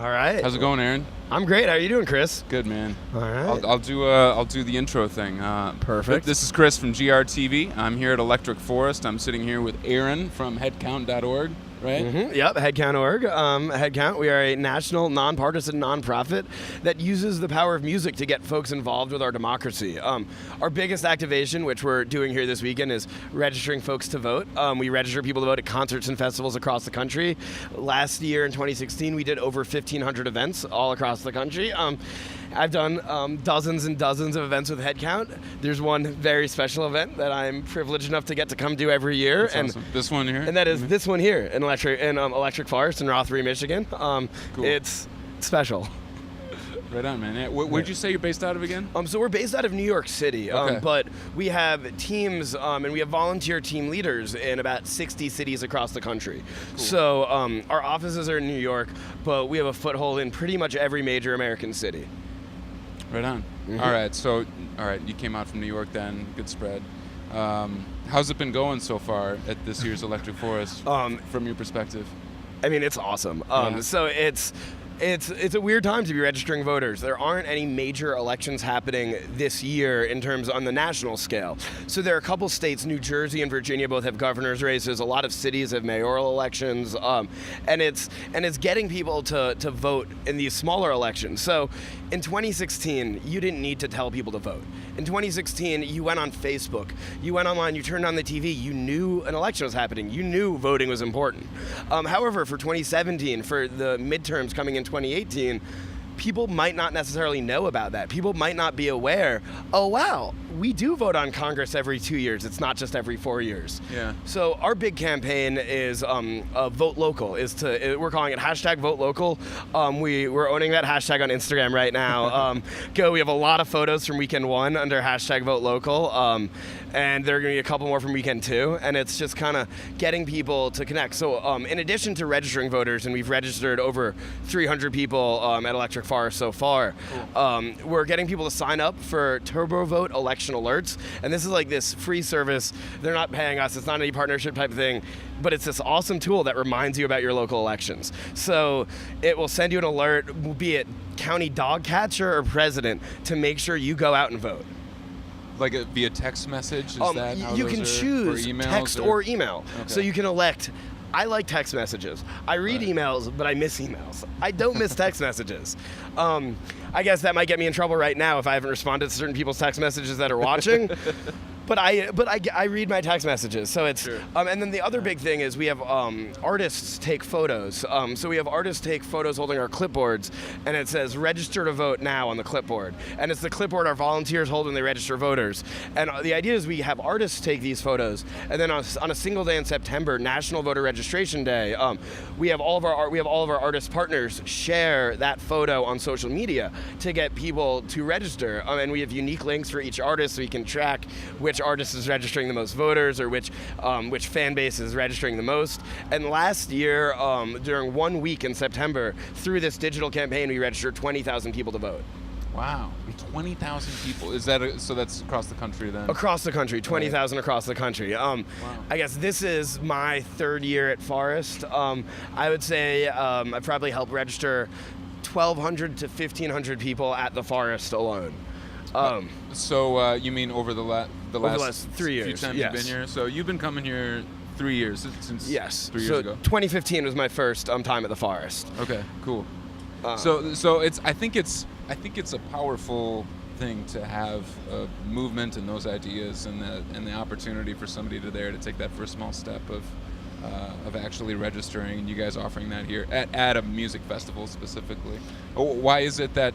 All right. How's it going, Aaron? I'm great. How are you doing, Chris? Good, man. All right. I'll do the intro thing. Perfect. This is Chris from GRTV. I'm here at Electric Forest. I'm sitting here with Aaron from HeadCount.org, right? Mm-hmm. Yep, HeadCount.org. HeadCount, we are a national nonpartisan nonprofit that uses the power of music to get folks involved with our democracy. Our biggest activation, which we're doing here this weekend, is registering folks to vote. We register people to vote at concerts and festivals across the country. Last year in 2016, we did over 1,500 events all across the country. I've done dozens and dozens of events with HeadCount. There's one very special event that I'm privileged enough to get to come do every year. That's awesome. This one here? And that is this one here in Electric Forest in Rothery, Michigan. Cool. It's special. Right on, man. Where'd you say you're based out of again? So we're based out of New York City, Okay. but we have teams and we have volunteer team leaders in about 60 cities across the country. Cool. So our offices are in New York, but we have a foothold in pretty much every major American city. Right on. Mm-hmm. All right, you came out from New York then, good spread. How's it been going so far at this year's Electric Forest from your perspective? I mean, it's awesome. Yeah. So it's a weird time to be registering voters. There aren't any major elections happening this year in terms on the national scale. So there are a couple states, New Jersey and Virginia, both have governor's races. A lot of cities have mayoral elections, and it's getting people to vote in these smaller elections. So in 2016, you didn't need to tell people to vote. In 2016, you went on Facebook, you went online, you turned on the TV, you knew an election was happening, you knew voting was important. However, for 2017, for the midterms coming in 2018, people might not necessarily know about that. People might not be aware, oh wow, we do vote on Congress every 2 years. It's not just every 4 years. Yeah. So our big campaign is Vote Local. We're calling it #VoteLocal. We're owning that hashtag on Instagram right now. We have a lot of photos from weekend 1 under #VoteLocal. And there are going to be a couple more from weekend 2, and it's just kind of getting people to connect. So in addition to registering voters, and we've registered over 300 people at Electric Forest so far, Cool. we're getting people to sign up for TurboVote election alerts, and this is like this free service. They're not paying us, it's not any partnership type of thing, but it's this awesome tool that reminds you about your local elections. So it will send you an alert, be it county dog catcher or president, to make sure you go out and vote. Like via text message? Is that how you those can are? choose Or emails text or email. Okay. So you can elect. I like text messages. I read Right. emails, but I miss emails. I don't miss text messages. I guess that might get me in trouble right now if I haven't responded to certain people's text messages that are watching. But I read my text messages, so it's Sure. and then the other big thing is we have artists take photos. So we have artists take photos holding our clipboards, and it says "Register to vote now" on the clipboard, and it's the clipboard our volunteers hold when they register voters. And the idea is we have artists take these photos, and then on a single day in September, National Voter Registration Day, we have all of our artist partners share that photo on social media to get people to register, and we have unique links for each artist so we can track which artist is registering the most voters or which fan base is registering the most. And last year, during 1 week in September, through this digital campaign, we registered 20,000 people to vote. Wow, 20,000 people. Is that so? That's across the country then? Across the country, 20,000 across the country. I guess this is my third year at Forest. I would say I probably helped register 1,200 to 1,500 people at the Forest alone. So you mean over the last 3 years? Few times yes. you've been here. So you've been coming here 3 years since Yes. 3 years so ago. 2015 was my first time at the Forest. Okay, cool. So I think it's a powerful thing to have a movement and those ideas and the opportunity for somebody there to take that first small step of actually registering, and you guys offering that here at a music festival specifically. Why is it that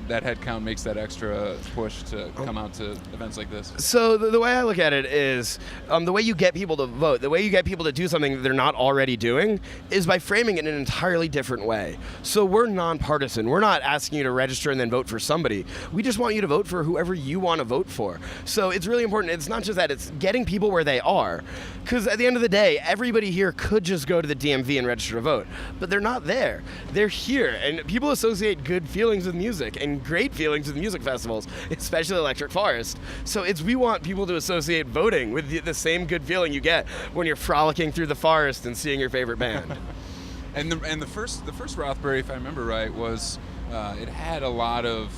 that HeadCount makes that extra push to come out to events like this? So the way I look at it is the way you get people to vote, the way you get people to do something that they're not already doing is by framing it in an entirely different way. So we're nonpartisan. We're not asking you to register and then vote for somebody. We just want you to vote for whoever you want to vote for. So it's really important. It's not just that, it's getting people where they are. Because at the end of the day, everybody here could just go to the DMV and register to vote, but they're not there. They're here, and people associate good feelings with music and great feelings with music festivals, especially Electric Forest. So we want people to associate voting with the same good feeling you get when you're frolicking through the forest and seeing your favorite band. And the first Rothbury, if I remember right, was it had a lot of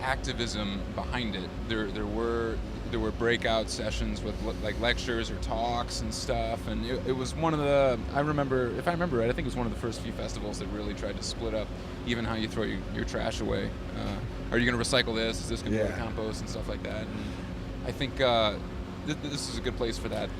activism behind it. There were breakout sessions with like lectures or talks and stuff, and it was one of the, if I remember right, I think it was one of the first few festivals that really tried to split up even how you throw your trash away. Are you going to recycle this? Is this going to go to compost and stuff like that? And I think this is a good place for that.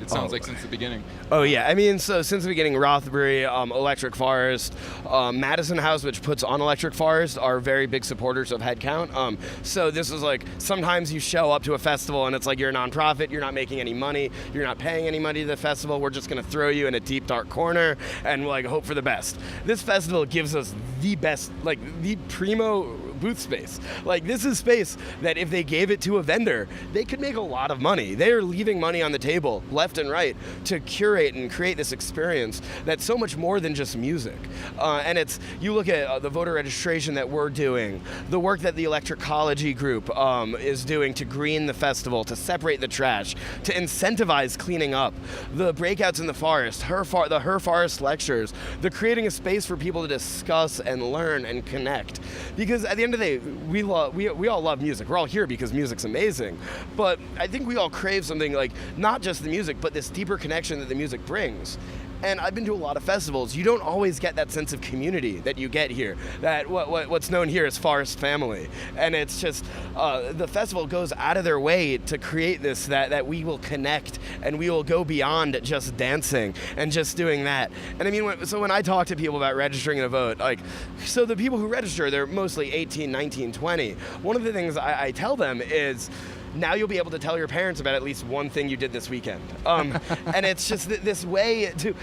It sounds like since the beginning. Oh, yeah. I mean, so since the beginning, Rothbury, Electric Forest, Madison House, which puts on Electric Forest, are very big supporters of HeadCount. So this is like, sometimes you show up to a festival and it's like you're a nonprofit, you're not making any money, you're not paying any money to the festival, we're just going to throw you in a deep, dark corner and like hope for the best. This festival gives us the best, like the primo booth space. Like, this is space that if they gave it to a vendor, they could make a lot of money. They are leaving money on the table left and right to curate and create this experience that's so much more than just music. And it's, you look at the voter registration that we're doing, the work that the Electricology group is doing to green the festival, to separate the trash, to incentivize cleaning up, the breakouts in the forest, the Her Forest lectures, the creating a space for people to discuss and learn and connect. Because at the end of the day, we all love music. We're all here because music's amazing. But I think we all crave something like not just the music, but this deeper connection that the music brings. And I've been to a lot of festivals. You don't always get that sense of community that you get here. That what's known here as Forest Family. And it's just, the festival goes out of their way to create this, that we will connect and we will go beyond just dancing and just doing that. And I mean, when I talk to people about registering to vote, like, so the people who register, they're mostly 18, 19, 20. One of the things I tell them is, now you'll be able to tell your parents about at least one thing you did this weekend. And it's just this way to,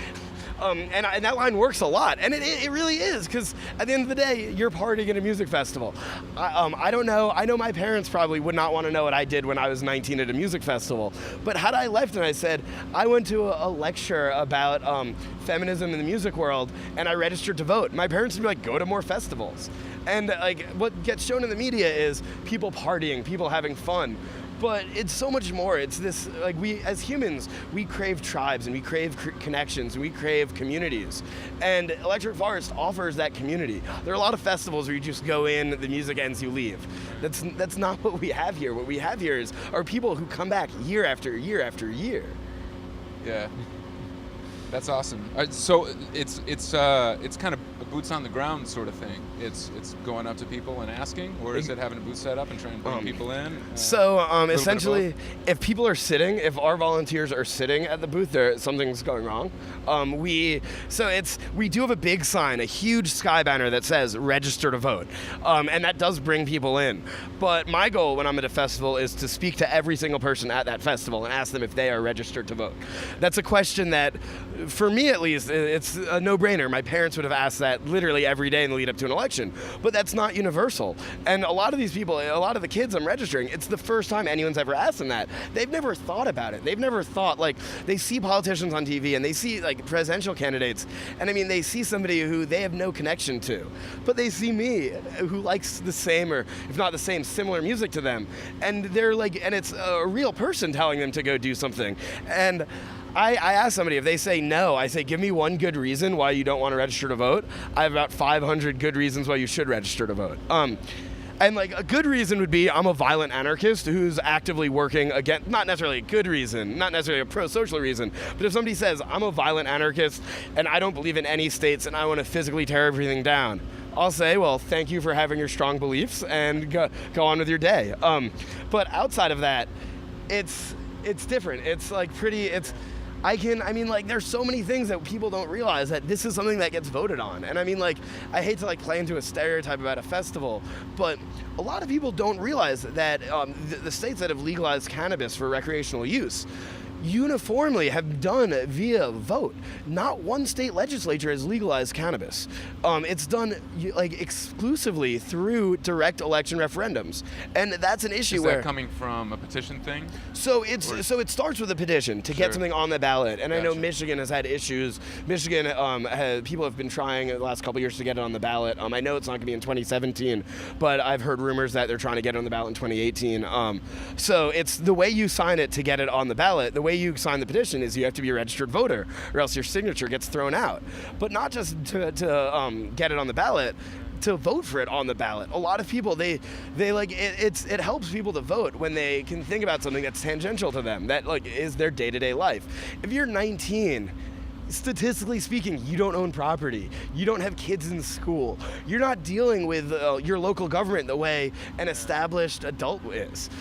and that line works a lot. And it really is, because at the end of the day, you're partying at a music festival. I don't know, I know my parents probably would not want to know what I did when I was 19 at a music festival. But had I left and I said, I went to a lecture about feminism in the music world and I registered to vote, my parents would be like, go to more festivals. And like, what gets shown in the media is people partying, people having fun. But it's so much more. It's this, like, we as humans, we crave tribes and we crave connections and we crave communities. And Electric Forest offers that community. There are a lot of festivals where you just go in, the music ends, you leave. That's not what we have here. What we have here are people who come back year after year after year. Yeah. That's awesome. So it's kind of a boots on the ground sort of thing. It's going up to people and asking, or is it having a booth set up and trying to bring people in? Essentially, if people are sitting, if our volunteers are sitting at the booth, something's going wrong. We do have a big sign, a huge sky banner that says "Register to vote," and that does bring people in. But my goal when I'm at a festival is to speak to every single person at that festival and ask them if they are registered to vote. That's a question that, for me at least, it's a no-brainer. My parents would have asked that literally every day in the lead up to an election, but that's not universal. And a lot of these people, a lot of the kids I'm registering, it's the first time anyone's ever asked them that. They've never thought about it. They've never thought, like, they see politicians on TV and they see, like, presidential candidates, and I mean, they see somebody who they have no connection to, but they see me who likes the same, or if not the same, similar music to them, and they're like, and it's a real person telling them to go do something. And I ask somebody, if they say no, I say, give me one good reason why you don't want to register to vote. I have about 500 good reasons why you should register to vote. And like, a good reason would be, I'm a violent anarchist who's actively working against, not necessarily a good reason, not necessarily a pro-social reason, but if somebody says, I'm a violent anarchist and I don't believe in any states and I want to physically tear everything down, I'll say, well, thank you for having your strong beliefs and go on with your day. But outside of that, it's different. It's like there's so many things that people don't realize, that this is something that gets voted on. And I mean, like, I hate to like play into a stereotype about a festival, but a lot of people don't realize that the states that have legalized cannabis for recreational use uniformly have done via vote. Not one state legislature has legalized cannabis. It's done like exclusively through direct election referendums, and that's an issue. Is that coming from a petition thing? So it starts with a petition to get something on the ballot, and Gotcha. I know Michigan has had issues. Michigan, people have been trying the last couple years to get it on the ballot. I know it's not going to be in 2017, but I've heard rumors that they're trying to get it on the ballot in 2018. So it's the way you sign it to get it on the ballot. The way you sign the petition is you have to be a registered voter, or else your signature gets thrown out. But not just to get it on the ballot, to vote for it on the ballot. A lot of people, they like it helps people to vote when they can think about something that's tangential to them, that like is their day-to-day life. If you're 19, statistically speaking, you don't own property. You don't have kids in school. You're not dealing with your local government the way an established adult is.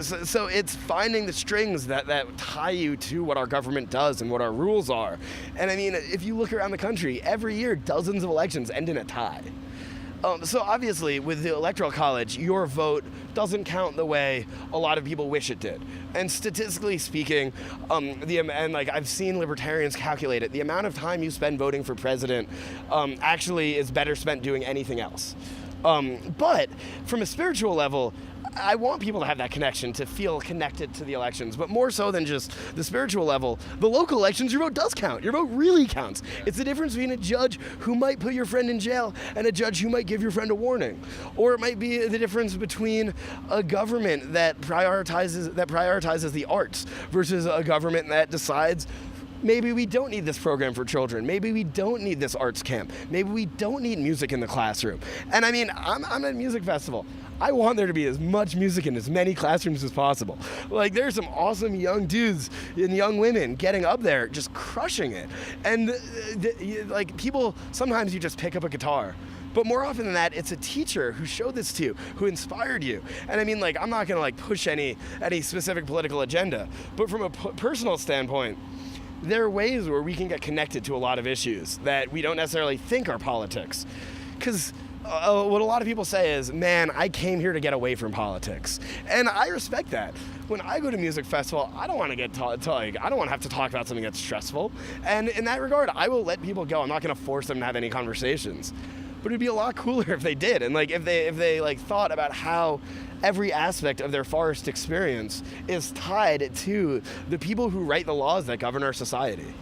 So it's finding the strings that tie you to what our government does and what our rules are. And I mean, if you look around the country, every year dozens of elections end in a tie. So obviously, with the Electoral College, your vote doesn't count the way a lot of people wish it did. And statistically speaking, and like I've seen libertarians calculate it, the amount of time you spend voting for president actually is better spent doing anything else. But from a spiritual level, I want people to have that connection, to feel connected to the elections, but more so than just the spiritual level, the local elections, your vote does count. Your vote really counts. It's the difference between a judge who might put your friend in jail and a judge who might give your friend a warning. Or it might be the difference between a government that prioritizes the arts versus a government that decides maybe we don't need this program for children. Maybe we don't need this arts camp. Maybe we don't need music in the classroom. And I mean, I'm at a music festival. I want there to be as much music in as many classrooms as possible. Like, there's some awesome young dudes and young women getting up there just crushing it. And like, people, sometimes you just pick up a guitar. But more often than that, it's a teacher who showed this to you, who inspired you. And I mean, like, I'm not gonna like push any specific political agenda, but from a personal standpoint, there are ways where we can get connected to a lot of issues that we don't necessarily think are politics. Because what a lot of people say is, man, I came here to get away from politics. And I respect that. When I go to music festival, I don't want to get I don't want to have to talk about something that's stressful. And in that regard, I will let people go. I'm not going to force them to have any conversations. But it'd be a lot cooler if they did. And like if they like thought about how every aspect of their forest experience is tied to the people who write the laws that govern our society.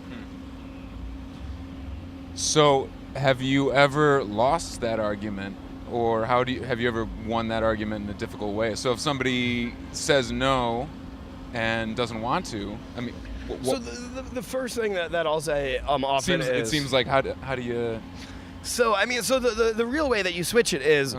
So, have you ever lost that argument, or have you ever won that argument in a difficult way? So if somebody says no and doesn't want to, I mean, so the first thing that I'll say often is, it seems like how do you? So I mean, so the real way that you switch it is,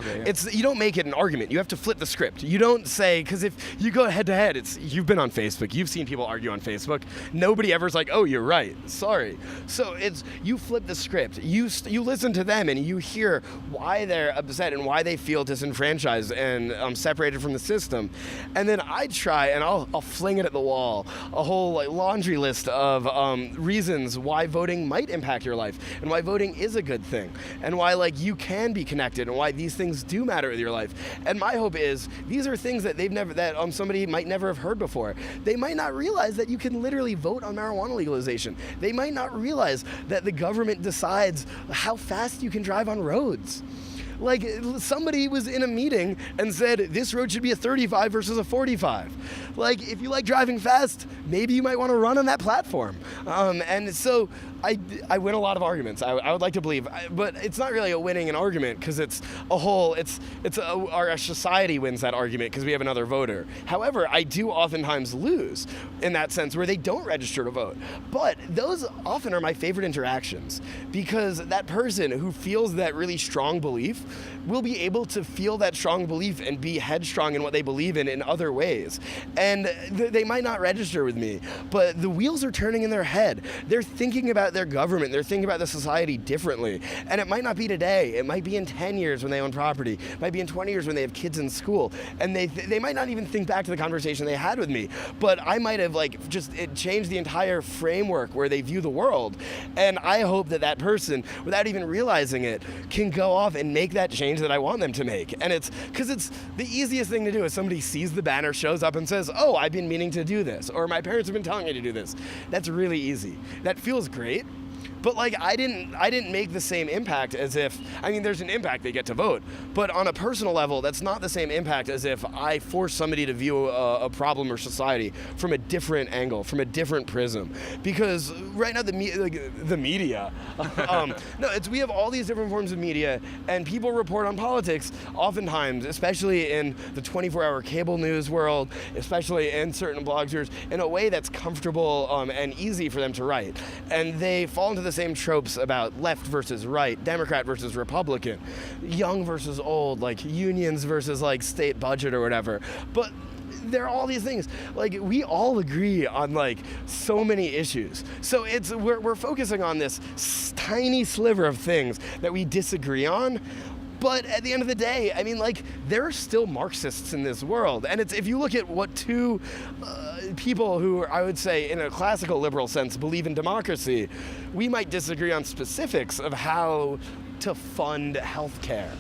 you don't make it an argument. You have to flip the script. You don't say, because if you go head to head, you've been on Facebook, you've seen people argue on Facebook. Nobody ever's like, oh, you're right. Sorry. So you flip the script. You listen to them and you hear why they're upset and why they feel disenfranchised and separated from the system. And then I try and I'll fling it at the wall, a whole like laundry list of reasons why voting might impact your life and why voting is a good thing. And why like you can be connected and why these things do matter in your life. And my hope is these are things that somebody might never have heard before. They might not realize that you can literally vote on marijuana legalization. They might not realize that the government decides how fast you can drive on roads. Like, somebody was in a meeting and said this road should be a 35 versus a 45. Like, if you like driving fast, maybe you might want to run on that platform. And so I win a lot of arguments. I would like to believe, but it's not really a winning an argument because it's our society wins that argument because we have another voter. However, I do oftentimes lose in that sense where they don't register to vote. But those often are my favorite interactions because that person who feels that really strong belief will be able to feel that strong belief and be headstrong in what they believe in other ways. And they might not register with me, but the wheels are turning in their head. They're thinking about their government. They're thinking about the society differently. And it might not be today. It might be in 10 years when they own property. It might be in 20 years when they have kids in school. And they might not even think back to the conversation they had with me. But I might have it changed the entire framework where they view the world. And I hope that person, without even realizing it, can go off and make that change that I want them to make. And it's because it's the easiest thing to do is somebody sees the banner, shows up and says, oh, I've been meaning to do this, or my parents have been telling me to do this. That's really easy. That feels great. But like I didn't make the same impact as if, I mean, there's an impact, they get to vote, but on a personal level, that's not the same impact as if I force somebody to view a problem or society from a different angle, from a different prism. Because right now the media, we have all these different forms of media, and people report on politics oftentimes, especially in the 24-hour cable news world, especially in certain bloggers, in a way that's comfortable and easy for them to write. And they fall into the same tropes about left versus right, Democrat versus Republican, young versus old, like unions versus like state budget or whatever. But there are all these things. Like, we all agree on like so many issues. So we're focusing on this tiny sliver of things that we disagree on. But at the end of the day, I mean, like, there are still Marxists in this world. And if you look at what two people who I would say in a classical liberal sense believe in democracy, we might disagree on specifics of how to fund healthcare.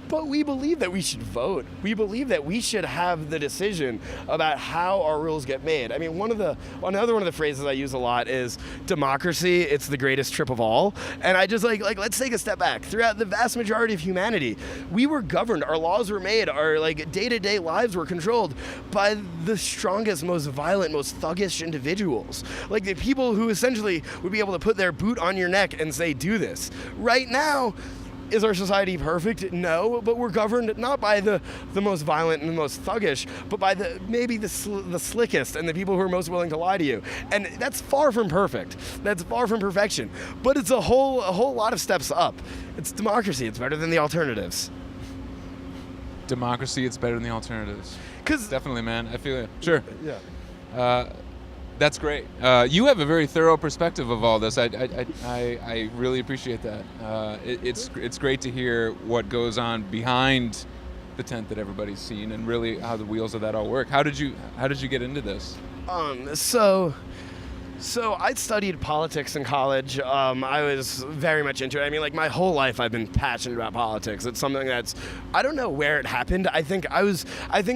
But we believe that we should vote. We believe that we should have the decision about how our rules get made. I mean, another one of the phrases I use a lot is democracy, it's the greatest trip of all. And I just like let's take a step back. Throughout the vast majority of humanity, we were governed, our laws were made, our like day-to-day lives were controlled by the strongest, most violent, most thuggish individuals. Like the people who essentially would be able to put their boot on your neck and say, do this. Right now, is our society perfect? No, but we're governed not by the most violent and the most thuggish, but by maybe the slickest and the people who are most willing to lie to you. And that's far from perfect. That's far from perfection. But it's a whole lot of steps up. It's democracy. It's better than the alternatives. Democracy, it's better than the alternatives. Definitely, man. I feel it. Sure. Yeah. That's great. You have a very thorough perspective of all this. I really appreciate that. It's great to hear what goes on behind the tent that everybody's seen, and really how the wheels of that all work. How did you get into this? So I studied politics in college. I was very much into it. I mean, like my whole life I've been passionate about politics. It's something I don't know where it happened. I think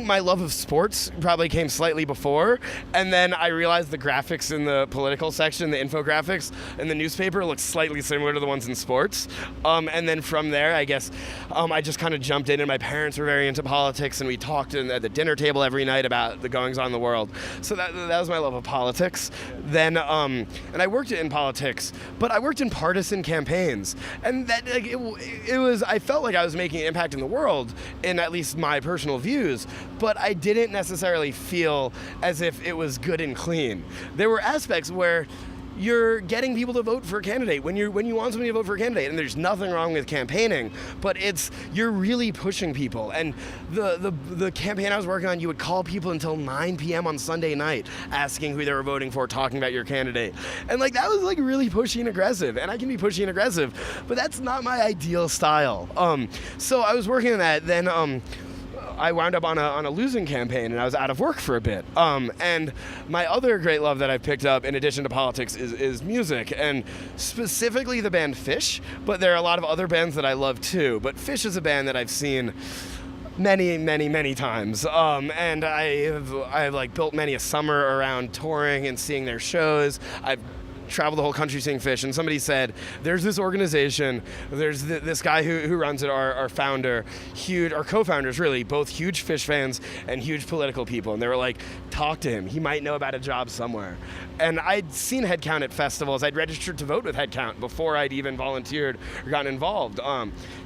my love of sports probably came slightly before, and then I realized the graphics in the political section, the infographics in the newspaper looked slightly similar to the ones in sports. And then from there, I guess, I just kind of jumped in, and my parents were very into politics, and we talked at the dinner table every night about the goings on in the world. So that was my love of politics. Then and I worked in politics, but I worked in partisan campaigns, and that like, it was. I felt like I was making an impact in the world, in at least my personal views, but I didn't necessarily feel as if it was good and clean. There were aspects where you're getting people to vote for a candidate when you want somebody to vote for a candidate, and there's nothing wrong with campaigning, but you're really pushing people. And the campaign I was working on, you would call people until 9 p.m. on Sunday night asking who they were voting for, talking about your candidate, and like that was like really pushy and aggressive. And I can be pushy and aggressive, but that's not my ideal style. So I was working on that. Then I wound up on a losing campaign, and I was out of work for a bit. And my other great love that I've picked up in addition to politics is music, and specifically the band Fish, but there are a lot of other bands that I love too. But Fish is a band that I've seen many times. And I've like built many a summer around touring and seeing their shows. I've traveled the whole country seeing Fish, and somebody said, there's this organization, there's this guy who runs it, our founder, our co-founders really, both huge Fish fans and huge political people, and they were like, talk to him, he might know about a job somewhere. And I'd seen HeadCount at festivals. I'd registered to vote with HeadCount before I'd even volunteered or gotten involved.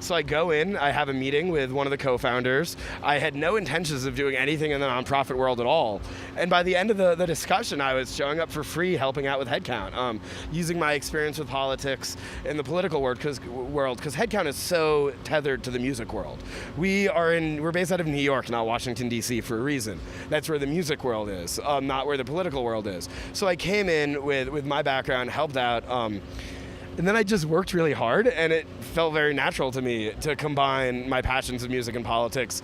So I go in, I have a meeting with one of the co-founders. I had no intentions of doing anything in the nonprofit world at all. And by the end of the discussion, I was showing up for free, helping out with HeadCount, using my experience with politics in the political world, because HeadCount is so tethered to the music world. We're based out of New York, not Washington, D.C. for a reason. That's where the music world is, not where the political world is. So I came in with my background, helped out, and then I just worked really hard, and it felt very natural to me to combine my passions of music and politics.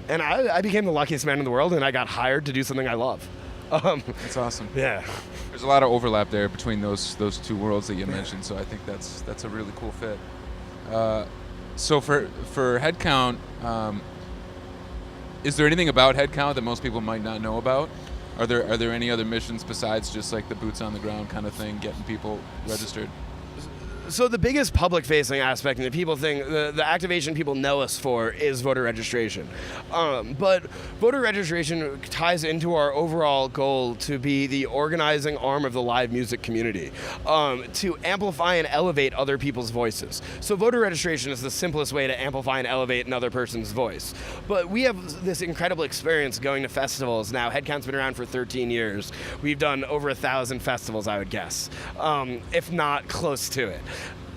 And I became the luckiest man in the world, and I got hired to do something I love. That's awesome. Yeah. There's a lot of overlap there between those two worlds that you mentioned, so I think that's a really cool fit. So for HeadCount, is there anything about HeadCount that most people might not know about? Are there any other missions besides just like the boots on the ground kind of thing, getting people registered? So the biggest public-facing aspect, and the activation people know us for, is voter registration. But voter registration ties into our overall goal to be the organizing arm of the live music community, to amplify and elevate other people's voices. So voter registration is the simplest way to amplify and elevate another person's voice. But we have this incredible experience going to festivals now. HeadCount's been around for 13 years. We've done over 1,000 festivals, I would guess, if not close to it.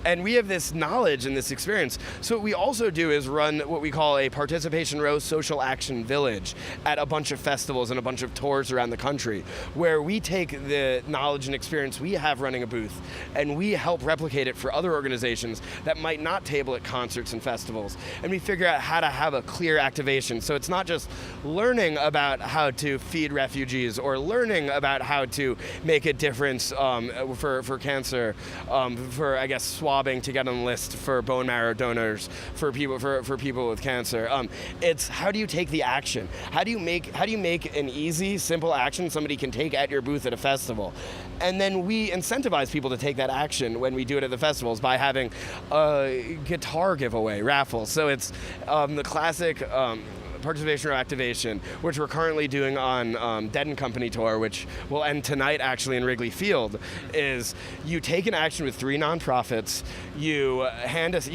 And we have this knowledge and this experience. So what we also do is run what we call a participation row social action village at a bunch of festivals and a bunch of tours around the country, where we take the knowledge and experience we have running a booth and we help replicate it for other organizations that might not table at concerts and festivals. And we figure out how to have a clear activation. So it's not just learning about how to feed refugees or learning about how to make a difference for cancer, for, I guess, swabbing to get on the list for bone marrow donors for people with cancer. It's how do you take the action? How do you make an easy, simple action somebody can take at your booth at a festival? And then we incentivize people to take that action when we do it at the festivals by having a guitar giveaway raffle. So it's the classic participation or activation, which we're currently doing on Dead and Company tour, which will end tonight actually in Wrigley Field, is you take an action with 3 nonprofits, you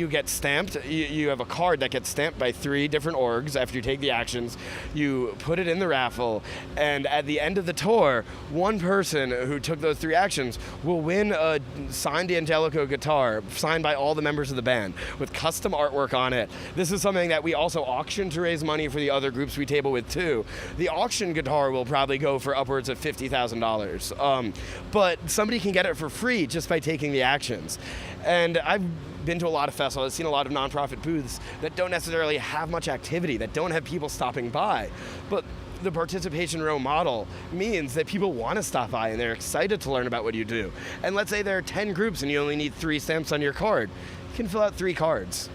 get stamped, you have a card that gets stamped by 3 different orgs after you take the actions, you put it in the raffle, and at the end of the tour, one person who took those 3 actions will win a signed D'Angelico guitar, signed by all the members of the band, with custom artwork on it. This is something that we also auction to raise money for the other groups we table with too. The auction guitar will probably go for upwards of $50,000, but somebody can get it for free just by taking the actions. And I've been to a lot of festivals, I've seen a lot of nonprofit booths that don't necessarily have much activity, that don't have people stopping by, but the participation row model means that people want to stop by and they're excited to learn about what you do. And let's say there are 10 groups and you only need 3 stamps on your card. You can fill out 3 cards.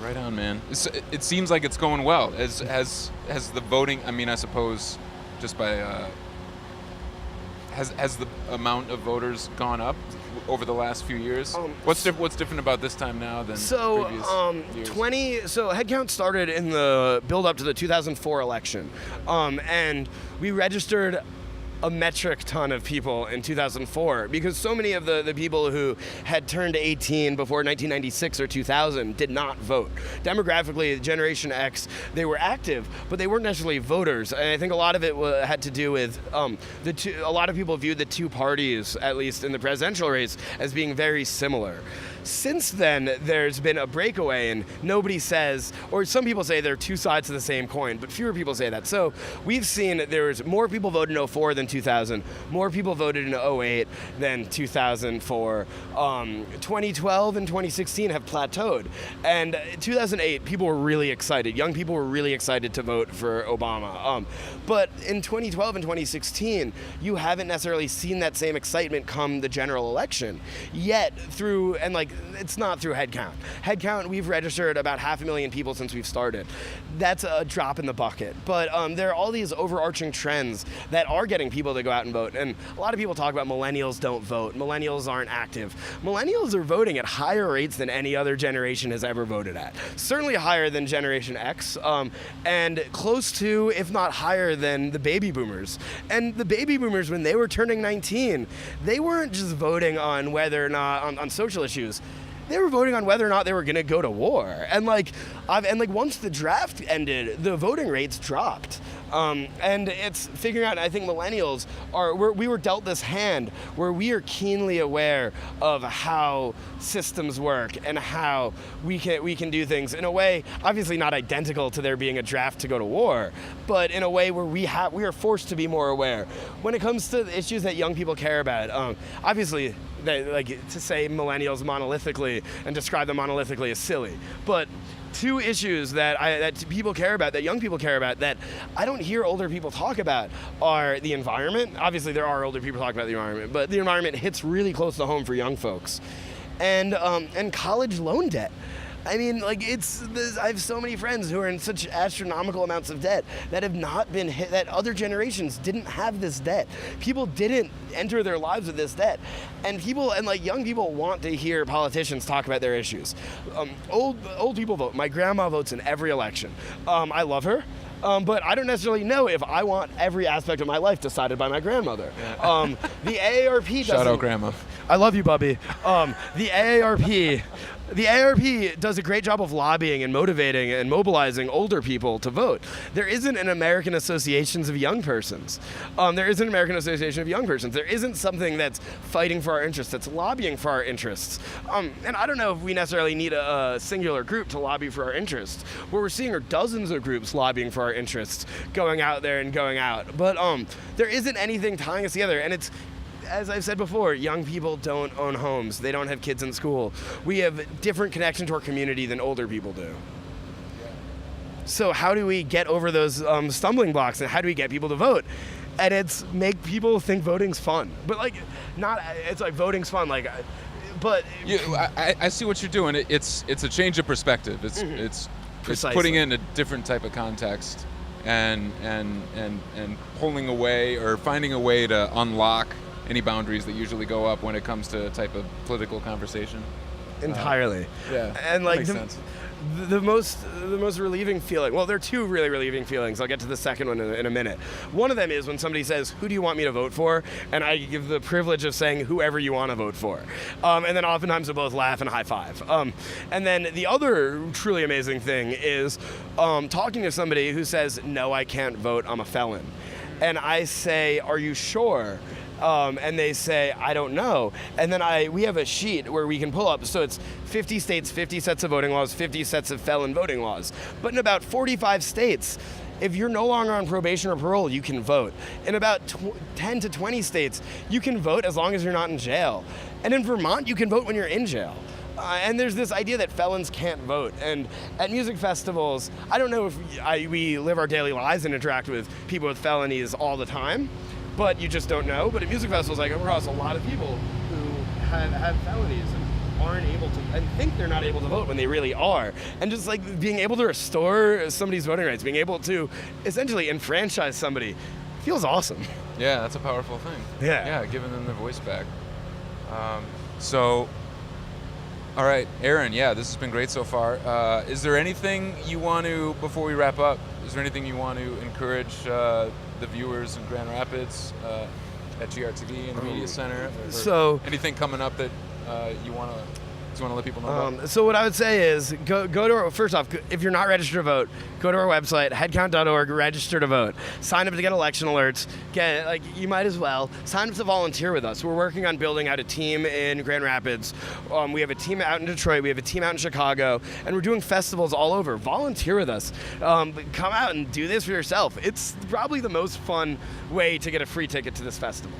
Right on, man. It seems like it's going well. Has the voting, I mean, I suppose just by, has the amount of voters gone up over the last few years? What's different about this time now than previous years? So HeadCount started in the build up to the 2004 election, and we registered a metric ton of people in 2004 because so many of the people who had turned 18 before 1996 or 2000 did not vote. Demographically, Generation X, they were active, but they weren't necessarily voters. And I think a lot of it had to do with a lot of people viewed the 2 parties, at least in the presidential race, as being very similar. Since then, there's been a breakaway, and nobody says, or some people say there are 2 sides to the same coin, but fewer people say that. So we've seen there was more people voted in 04 than 2000, more people voted in 08 than 2004. 2012 and 2016 have plateaued. And 2008, people were really excited. Young people were really excited to vote for Obama. But in 2012 and 2016, you haven't necessarily seen that same excitement come the general election. Yet it's not through HeadCount. HeadCount, we've registered about 500,000 people since we've started. That's a drop in the bucket. But there are all these overarching trends that are getting people to go out and vote. And a lot of people talk about millennials don't vote. Millennials aren't active. Millennials are voting at higher rates than any other generation has ever voted at. Certainly higher than Generation X, and close to, if not higher than, the baby boomers. And the baby boomers, when they were turning 19, they weren't just voting on whether or not, on social issues. They were voting on whether or not they were going to go to war. And once the draft ended, the voting rates dropped. And it's figuring out, I think millennials we were dealt this hand where we are keenly aware of how systems work and how we can do things in a way, obviously not identical to there being a draft to go to war, but in a way where we are forced to be more aware. When it comes to the issues that young people care about, obviously, to say millennials monolithically and describe them monolithically is silly, but 2 issues that people care about, that young people care about, that I don't hear older people talk about are the environment. Obviously, there are older people talking about the environment, but the environment hits really close to home for young folks. And college loan debt. I mean, like, I have so many friends who are in such astronomical amounts of debt that have not been hit, that other generations didn't have this debt. People didn't enter their lives with this debt. And young people want to hear politicians talk about their issues. Old people vote. My grandma votes in every election. I love her. But I don't necessarily know if I want every aspect of my life decided by my grandmother. The AARP doesn't... Shout out, Grandma. I love you, Bubby. The AARP does a great job of lobbying and motivating and mobilizing older people to vote. There isn't an American Association of Young Persons. There isn't an American Association of Young Persons. There isn't something that's fighting for our interests, that's lobbying for our interests. And I don't know if we necessarily need a singular group to lobby for our interests. What we're seeing are dozens of groups lobbying for our interests, going out there and going out. But there isn't anything tying us together, and it's, as I've said before, young people don't own homes. They don't have kids in school. We have different connection to our community than older people do. So how do we get over those stumbling blocks, and how do we get people to vote? And it's make people think voting's fun. But it's like voting's fun. But I see what you're doing. It's a change of perspective. It's putting in a different type of context and pulling away or finding a way to unlock any boundaries that usually go up when it comes to a type of political conversation. Entirely. Yeah. And makes sense. the most relieving feeling, well, there are two really relieving feelings. I'll get to the second one in a minute. One of them is when somebody says, who do you want me to vote for? And I give the privilege of saying whoever you want to vote for. And then oftentimes we both laugh and high five. And then the other truly amazing thing is talking to somebody who says, no, I can't vote, I'm a felon. And I say, are you sure? And they say, I don't know. And then we have a sheet where we can pull up. So it's 50 states, 50 sets of voting laws, 50 sets of felon voting laws. But in about 45 states, if you're no longer on probation or parole, you can vote. In about 10 to 20 states, you can vote as long as you're not in jail. And in Vermont, you can vote when you're in jail. And there's this idea that felons can't vote. And at music festivals, I don't know if we live our daily lives and interact with people with felonies all the time, but you just don't know. But at music festivals, I come across a lot of people who have felonies and aren't able to, and think they're not able to vote when they really are. And just being able to restore somebody's voting rights, being able to essentially enfranchise somebody, feels awesome. Yeah, that's a powerful thing. Yeah, giving them their voice back. All right, Aaron, this has been great so far. Is there anything you want to, before we wrap up, is there anything you want to encourage the viewers in Grand Rapids at GRTV and the Media Center? Or anything coming up that you want to let people know about? So what I would say is go to our, first off, if you're not registered to vote, go to our website, headcount.org, register to vote. Sign up to get election alerts. You might as well. Sign up to volunteer with us. We're working on building out a team in Grand Rapids. We have a team out in Detroit. We have a team out in Chicago. And we're doing festivals all over. Volunteer with us. Come out and do this for yourself. It's probably the most fun way to get a free ticket to this festival,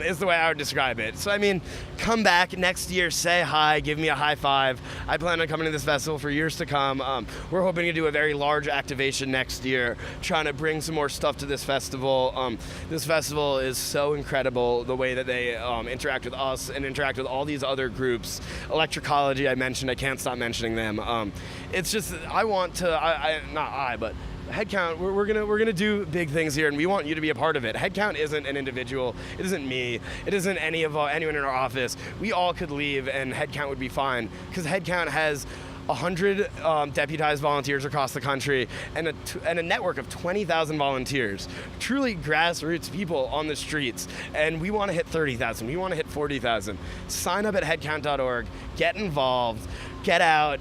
is the way I would describe it. So, I mean, come back next year, say hi, give me a high five. I plan on coming to this festival for years to come. We're hoping to do a very large activation next year, trying to bring some more stuff to this festival. This festival is so incredible, the way that they interact with us and interact with all these other groups. Electricology, I mentioned, I can't stop mentioning them. It's just, but HeadCount, we're gonna do big things here, and we want you to be a part of it. HeadCount isn't an individual. It isn't me. It isn't anyone in our office. We all could leave, and HeadCount would be fine, because HeadCount has 100 deputized volunteers across the country and a network of 20,000 volunteers, truly grassroots people on the streets. And we want to hit 30,000. We want to hit 40,000. Sign up at headcount.org. Get involved. Get out.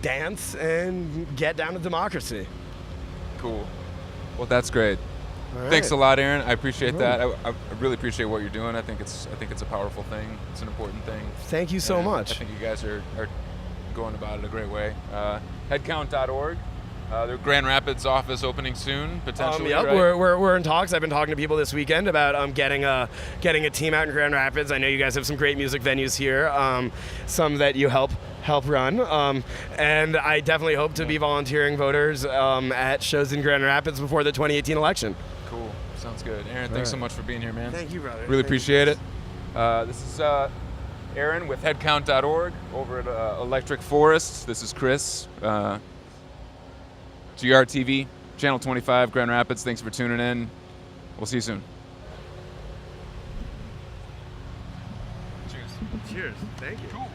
Dance and get down to democracy. Cool. Well, that's great. Right. Thanks a lot, Aaron. I appreciate that. I really appreciate what you're doing. I think it's a powerful thing. It's an important thing. Thank you so much. I think you guys are going about it a great way. Headcount.org. Their Grand Rapids office opening soon, potentially. Yep, right? we're in talks. I've been talking to people this weekend about getting a team out in Grand Rapids. I know you guys have some great music venues here, some that you help run, and I definitely hope to be volunteering voters at shows in Grand Rapids before the 2018 election. Cool, sounds good. Aaron, thanks so much for being here, man. Thank you, brother. Really appreciate it. This is Aaron with HeadCount.org over at Electric Forest. This is Chris. GRTV, Channel 25, Grand Rapids. Thanks for tuning in. We'll see you soon. Cheers. Thank you. Cool.